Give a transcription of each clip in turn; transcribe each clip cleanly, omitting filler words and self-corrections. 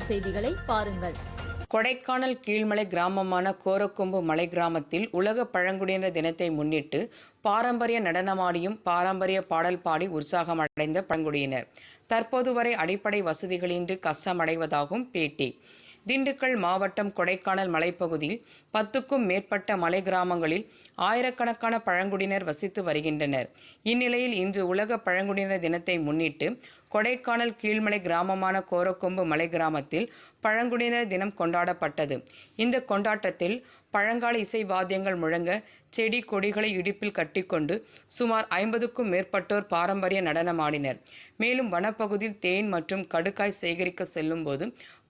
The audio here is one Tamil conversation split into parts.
செய்திகளை பாருங்கள். கொடைக்கானல் கீழ்மலை கிராமமான கோரக்கொம்பு மலை கிராமத்தில் உலக பழங்குடியினர் தினத்தை முன்னிட்டு பாரம்பரிய நடனமாடியும் பாரம்பரிய பாடல் பாடி உற்சாகம் அடைந்த பழங்குடியினர் தற்போது வரை அடிப்படை வசதிகளின்றி கஷ்டமடைவதாகவும் பேட்டி. திண்டுக்கல் மாவட்டம் கொடைக்கானல் மலைப்பகுதியில் 10க்கும் மேற்பட்ட மலை கிராமங்களில் ஆயிரக்கணக்கான பழங்குடியினர் வசித்து வருகின்றனர். இந்நிலையில் இன்று உலக பழங்குடியினர் தினத்தை முன்னிட்டு கொடைக்கானல் கீழ்மலை கிராமமான கோரக்கொம்பு மலை கிராமத்தில் பழங்குடியினர் தினம் கொண்டாடப்பட்டது. இந்த கொண்டாட்டத்தில் பழங்கால இசை வாத்தியங்கள் முழங்க செடி கொடிகளை இடுப்பில் கட்டிக்கொண்டு சுமார் 50க்கும் மேற்பட்டோர் பாரம்பரிய நடனமாடினர். மேலும் வனப்பகுதியில் தேன் மற்றும் கடுக்காய் சேகரிக்க செல்லும் போது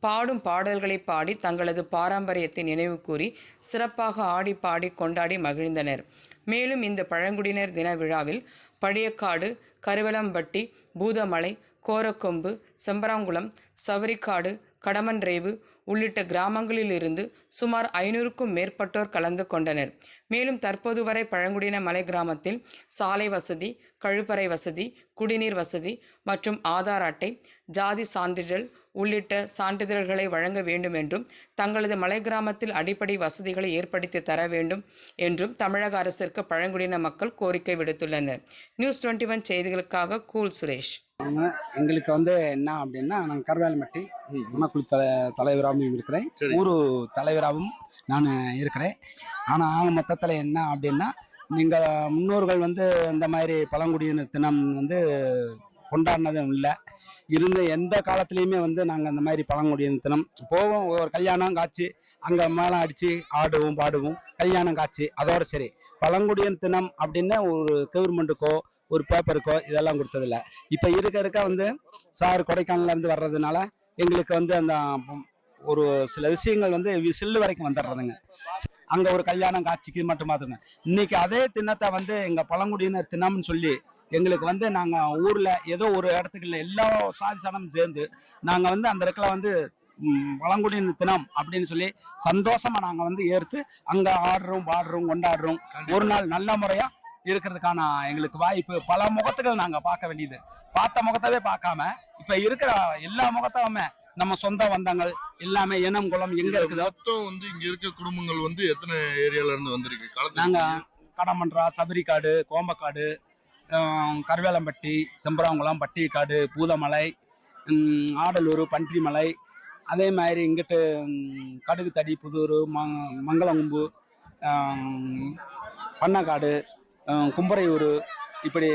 பாடும் பாடல்களை பாடி தங்களது பாரம்பரியத்தை நினைவு கூறி சிறப்பாக ஆடி பாடி கொண்டாடி மகிழ்ந்தனர். மேலும் இந்த பழங்குடியினர் தின விழாவில் பழையக்காடு, கருவலம்பட்டி, பூதமலை, கோரக்கொம்பு, செம்பராங்குளம், சவரிக்காடு, கடமன்ரேவு உள்ளிட்ட கிராமங்களிலிருந்து சுமார் 500க்கும் மேற்பட்டோர் கலந்து கொண்டனர். மேலும் தற்போது வரை பழங்குடியின மலை கிராமத்தில் சாலை வசதி, கழிப்பறை வசதி, குடிநீர் வசதி மற்றும் ஆதார் அட்டை, ஜாதி சான்றிதழ் உள்ளிட்ட சான்றிதழ்களை வழங்க வேண்டும் என்றும் தங்களது மலை கிராமத்தில் அடிப்படை வசதிகளை ஏற்படுத்தி தர வேண்டும் என்றும் தமிழக அரசிற்கு பழங்குடியின மக்கள் கோரிக்கை விடுத்துள்ளனர். நியூஸ் 21 செய்திகளுக்காக கூல் சுரேஷ். எங்களுக்கு என்ன அப்படின்னா, நாங்கள் கருவேலம்பட்டி மணக்குழு தலைவராகவும் இருக்கிறேன், ஊர் தலைவராகவும் நான் இருக்கிறேன். ஆனால் ஆக மொத்தத்தில் என்ன அப்படின்னா, நீங்கள் முன்னோர்கள் இந்த மாதிரி பழங்குடியினர் தினம் கொண்டாடினதும் இல்லை. இருந்த எந்த காலத்துலேயுமே நாங்கள் இந்த மாதிரி பழங்குடியினர் தினம் போவோம். ஒரு கல்யாணம் காட்சி அங்கே மேளம் அடித்து ஆடுவோம் பாடுவோம், கல்யாணம் காட்சி அதோட சரி. பழங்குடியினர் தினம் அப்படின்னு ஒரு கவர்மெண்ட்டுக்கோ ஒரு பேப்பருக்கோ இதெல்லாம் கொடுத்ததில்ல. இப்போ இருக்க சார் கொடைக்கானல்லேருந்து வர்றதுனால எங்களுக்கு அந்த ஒரு சில விஷயங்கள் சில்லு வரைக்கும் வந்துடுறதுங்க. அங்கே ஒரு கல்யாணம் காட்சிக்கு மட்டும் பார்த்துங்க. இன்னைக்கு அதே தினத்தை எங்கள் பழங்குடியினர் தினம்னு சொல்லி எங்களுக்கு நாங்கள் ஊரில் ஏதோ ஒரு இடத்துக்கு இல்லை, எல்லா சாதி சனமும் சேர்ந்து நாங்கள் அந்த இடத்துல பழங்குடியினர் தினம் அப்படின்னு சொல்லி சந்தோஷமா நாங்கள் ஏற்று அங்கே ஆடுறோம் பாடுறோம் கொண்டாடுறோம். ஒரு நாள் நல்ல முறையாக இருக்கிறதுக்கான எங்களுக்கு வாய்ப்பு. பல முகத்துகள் நாங்க பார்க்க வேண்டியது, பார்த்த முகத்தவே பார்க்காம இப்ப இருக்கிற எல்லா முகத்தவுமே நம்ம சொந்த வந்தங்கள் எல்லாமே இனம் குளம் எங்க இருக்குது. இங்க இருக்க குடும்பங்கள் எத்தனை ஏரியால இருந்து வந்திருக்கு? நாங்க கடமன்றா, சபரிக்காடு, கோம்பக்காடு, கருவேலம்பட்டி, செம்பராங்குளம், பட்டிக்காடு, பூதமலை, ஆடலூர், பன்றிமலை, அதே மாதிரி இங்கிட்டு கடுகுத்தடி, புதூர், மங்களங்கும்பு, பண்ணக்காடு, கும்பரையூர், இப்படி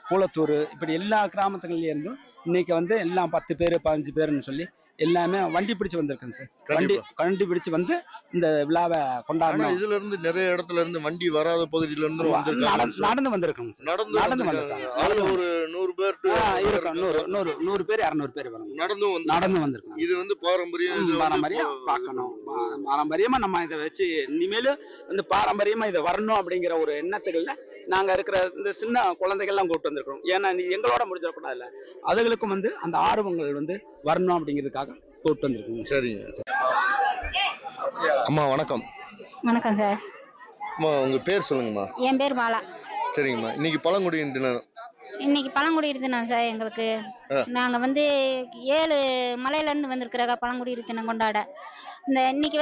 கூலத்தூர், இப்படி எல்லா கிராமத்துகள்லேயே இருந்தும் இன்னைக்கு எல்லாம் 10 பேர் 15 பேருன்னு சொல்லி எல்லாமே வண்டி பிடிச்சு வந்திருக்கேன் சார். வண்டி பிடிச்சு இந்த விழாவை கொண்டாடணும். இதுல இருந்து நிறைய இடத்துல இருந்து வண்டி வராத பகுதியில இருந்து நடந்து வந்திருக்காங்க சார். நடந்து வந்திருக்காங்க. அதுல ஒரு 100 பேர் இருக்கும். 100 பேர் 200 பேர் வரும். நடந்து வந்திருக்காங்க. இது பாரம்பரியம் பார்க்கணும். பாரம்பரியமா நம்ம இதை வச்சு இனிமேலும் பாரம்பரியமா இதை வரணும் அப்படிங்கிற ஒரு எண்ணத்துக்கள்ல நாங்க இருக்கிற இந்த சின்ன குழந்தைகள்லாம் கூப்பிட்டு வந்திருக்கிறோம். ஏன்னா எங்களோட முடிஞ்சிடக்கூடாதுல்ல, அதுகளுக்கும் அந்த ஆர்வங்கள் வரணும் அப்படிங்கிறதுக்காக கூப்பிட்டு வந்திருக்கோம். சரிங்க அம்மா. வணக்கம். வணக்கம் சார். அம்மா உங்க பேர் சொல்லுங்கம்மா. என் பேர் பாலா. சரிங்கம்மா. இன்னைக்கு பழங்குடியினர் தினம். இன்னைக்கு பழங்குடியினர் தினம் சார். எங்களுக்கு நாங்க 7 மலையில இருந்து வந்திருக்கிறோம் பழங்குடியினர் தினம் கொண்டாட. இன்னைக்கு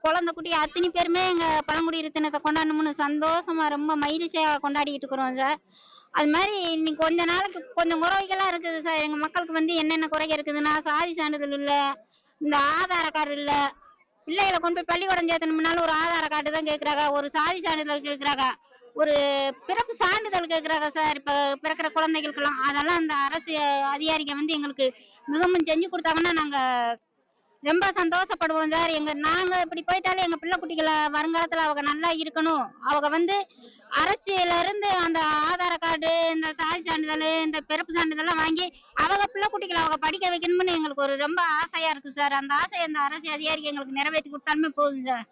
குழந்தை குட்டி அத்தனை பேருமே எங்க பழங்குடியினர் தினத்தை கொண்டாடணும்னு சந்தோஷமா ரொம்ப மகிழ்ச்சியா கொண்டாடிட்டு இருக்கிறோம் சார். அது மாதிரி இன்னைக்கு கொஞ்ச நாளுக்கு கொஞ்சம் குறைகள்லாம் இருக்குது சார். எங்க மக்களுக்கு என்னென்ன குறைகள் இருக்குதுன்னா, சாதி சான்றிதழ் இல்லை, இந்த ஆதார கார்டு இல்லை, பிள்ளைகளை கொண்டு போய் பள்ளிக்கூடம் சேர்த்தணும்னாலும் ஒரு ஆதார கார்டு தான் கேட்குறாங்க, ஒரு சாதி சான்றிதழ் கேட்குறாங்க, ஒரு பிறப்பு சான்றிதழ் கேட்குறாங்க சார். இப்போ பிறக்கிற குழந்தைகளுக்கெல்லாம் அதெல்லாம் அந்த அரசு அதிகாரிங்க எங்களுக்கு மிகவும் செஞ்சு கொடுத்தாங்கன்னா நாங்கள் ரொம்ப சந்தோஷப்படுவோம் சார். நாங்க இப்படி போயிட்டாலும் எங்க பிள்ளை குட்டிகளை வருங்காலத்துல அவங்க நல்லா இருக்கணும். அவங்க அரசியல இருந்து அந்த ஆதார கார்டு, இந்த சாதி சான்றிதழ், இந்த பிறப்பு சான்றிதழ்லாம் வாங்கி அவங்க பிள்ளை குட்டிகளை அவங்க படிக்க வைக்கணும்னு எங்களுக்கு ஒரு ரொம்ப ஆசையா இருக்கு சார். அந்த ஆசையை அந்த அரசு அதிகாரி எங்களுக்கு நிறைவேற்றி கொடுத்தாலுமே போதும் சார்.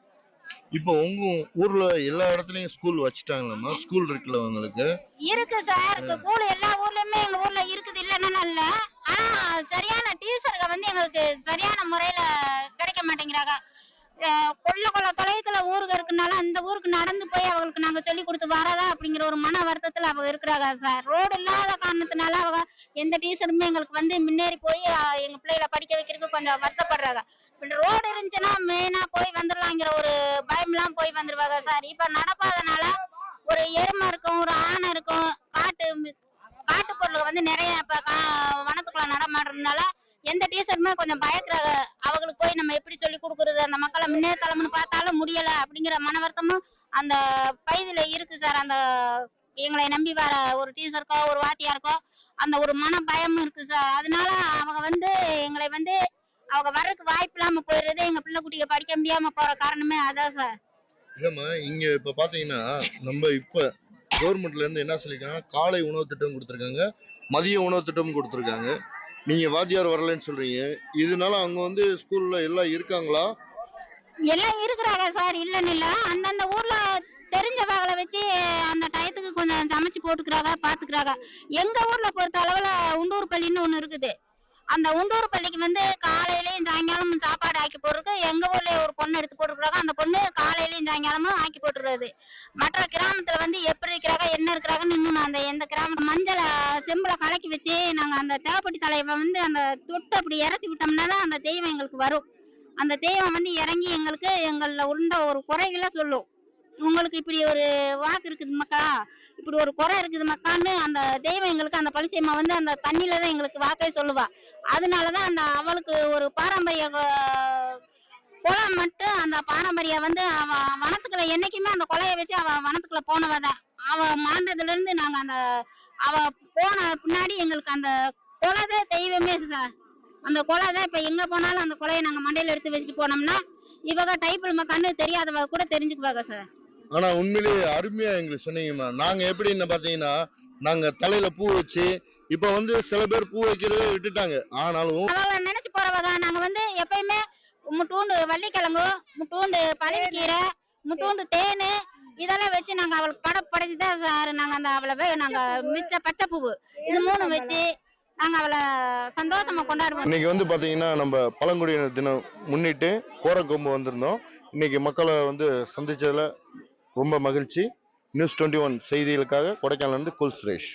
இப்போ உங்க ஊர்ல எல்லா இடத்துலயும் ஸ்கூல் வச்சுட்டாங்களா? ஸ்கூல் இருக்குல்ல உங்களுக்கு? இருக்கு சார். ஸ்கூல் எல்லா ஊர்லயுமே எங்க ஊர்ல இருக்குது, இல்லைன்னா இல்ல. ஆனா சரியான டீச்சர்கள் எங்களுக்கு சரியான முறையில கிடைக்க மாட்டேங்கிறாங்க. கொள்ள தொலைத்துல ஊருக்கு இருக்குனால அந்த ஊருக்கு நடந்து போய் அவங்களுக்கு நாங்க சொல்லி கொடுத்து வரதா அப்படிங்கிற ஒரு மன வருத்தத்துல அவங்க இருக்கிறாங்க சார். ரோடு இல்லாத காரணத்தினால அவங்க எந்த டீச்சருமே எங்களுக்கு முன்னேறி போய் எங்க பிள்ளைகளை படிக்க வைக்கிறதுக்கு கொஞ்சம் வருத்தப்படுறாங்க. ரோடு இருந்துச்சுன்னா மெயினா போய் வந்துடலாங்கிற ஒரு பயம்லாம் போய் வந்துருவாங்க சார். இப்ப நடப்பாதனால ஒரு எருமை இருக்கும், ஒரு ஆனை இருக்கும், காட்டு பொருள் வந்து நிறைய இப்ப வனத்துக்குள்ள நடமாடுறதுனால எந்த டீச்சருமே கொஞ்சம் பயக்குறாங்க. அவங்களுக்கு போய் நம்ம எப்படி சொல்லி கொடுக்கறது, அந்த மக்களை முன்னேற்றம்னு பார்த்தாலும் முடியல அப்படிங்கிற மன வருத்தமும் அந்த பகுதியில இருக்கு சார். அந்த எங்களை நம்பி வர ஒரு டீச்சருக்கோ ஒரு வாத்தியாருக்கோ அந்த ஒரு மன பயமும் இருக்கு சார். அதனால அவங்க வந்து எங்களை வந்து அவங்க வர்றதுக்கு வாய்ப்பு இல்லாம போயிடுறது, எங்க பிள்ளை குட்டிங்க படிக்க முடியாம போற காரணமே அதான் சார். இல்லம்மா, இங்க இப்ப பாத்தீங்கன்னா நம்ம இப்ப கவர்மெண்ட்ல இருந்து என்ன சொல்லிருக்காங்க, காலை உணவு திட்டம் கொடுத்துருக்காங்க, மதிய உணவு திட்டம் கொடுத்துருக்காங்க. நீங்க வாத்தியார் வரலன்னு சொல்றீங்க, இதனால அங்க வந்து ஸ்கூல்ல எல்லாம் இருக்காங்களா? எல்லாம் இருக்கிறாங்க சார், இல்லன்னு இல்ல. அந்தந்த ஊர்ல தெரிஞ்சவங்களை வச்சு அந்த டயத்துக்கு கொஞ்சம் சமைச்சு போட்டுக்கிறாங்க, பாத்துக்கிறாங்க. எங்க ஊர்ல பொறுத்த அளவுல உண்டூர் பள்ளின்னு ஒண்ணு இருக்குது. அந்த உண்டூர் பள்ளிக்கு வந்து காலையிலயும் சாயங்காலமும் சாப்பாடு ஆக்கி போடுறதுக்கு எங்க ஊர்ல ஒரு பொண்ணு எடுத்து போட்டுருக்காங்க. அந்த பொண்ணு காலையிலயும் சாயங்காலமும் ஆக்கி போட்டுறது. மற்ற கிராமத்துல வந்து எப்படி இருக்கிறாங்க என்ன இருக்கிறாங்கன்னு இன்னும் அந்த எந்த கிராம மஞ்சளை செம்புல கலக்கி வச்சு நாங்க அந்த தேவப்பட்டி தலைவை வந்து அந்த தொட்டு அப்படி இறச்சி விட்டோம்னா தான் அந்த தெய்வம் எங்களுக்கு வரும். அந்த தெய்வம் வந்து இறங்கி எங்களுக்கு எங்கள உண்ட ஒரு குறைகளை சொல்லும். உங்களுக்கு இப்படி ஒரு வாக்கு இருக்குது மக்கா, இப்படி ஒரு குறை இருக்குது மக்கான்னு அந்த தெய்வம் எங்களுக்கு அந்த பழிச்சையம்மா வந்து அந்த தண்ணியில தான் எங்களுக்கு வாக்கே சொல்லுவா. அதனாலதான் அந்த அவளுக்கு ஒரு பாரம்பரிய கொலை மட்டும் அந்த பாரம்பரிய வந்து அவ வனத்துக்குள்ள என்னைக்குமே அந்த கொலையை வச்சு அவ வனத்துக்குள்ள போனவதான். அவ மாண்டதுல இருந்து நாங்க அந்த அவ போன பின்னாடி எங்களுக்கு அந்த கொலைதான் தெய்வமே சார். அந்த கொலை தான் இப்ப எங்க போனாலும் அந்த கொலையை நாங்க மண்டையில எடுத்து வச்சுட்டு போனோம்னா இவங்க டைப்பிள் மக்கன்னு தெரியாதவங்க கூட தெரிஞ்சுக்குவாங்க சார். ஆனா உண்மையிலேயே அருமையா எங்களுக்கு சொன்னீங்கம்மா. நாங்க எப்படின்னு பாத்தீங்கன்னா, நாங்க தலையில பூ வச்சு, இப்ப வந்து சில பேர் பூ வைக்கிறதே விட்டுட்டாங்க. ஆனாலும் அவளை நினைச்சு போறவங்க நாங்க வந்து எப்பயுமே முட்டூண்டு வள்ளிக்கிழங்கு, முட்டூண்டு பழனிக்கீரை, முட்டூண்டு தேனு இதெல்லாம் வச்சு நாங்க அவளுக்கு படைச்சுதான் சார். நாங்க அந்த அவளை நாங்க மிச்ச பச்சை பூவு இது 3 வச்சு நாங்க அவளை சந்தோஷமா கொண்டாடுவோம். இன்னைக்கு வந்து பாத்தீங்கன்னா நம்ம பழங்குடியினர் தினம் முன்னிட்டு கோரக்கொம்பு வந்திருந்தோம். இன்னைக்கு மக்களை வந்து சந்திச்சதுல ரொம்ப மகிழ்ச்சி. நியூஸ் 21 செய்திகளுக்காக கொடைக்கானல் இருந்து குல் சுரேஷ்.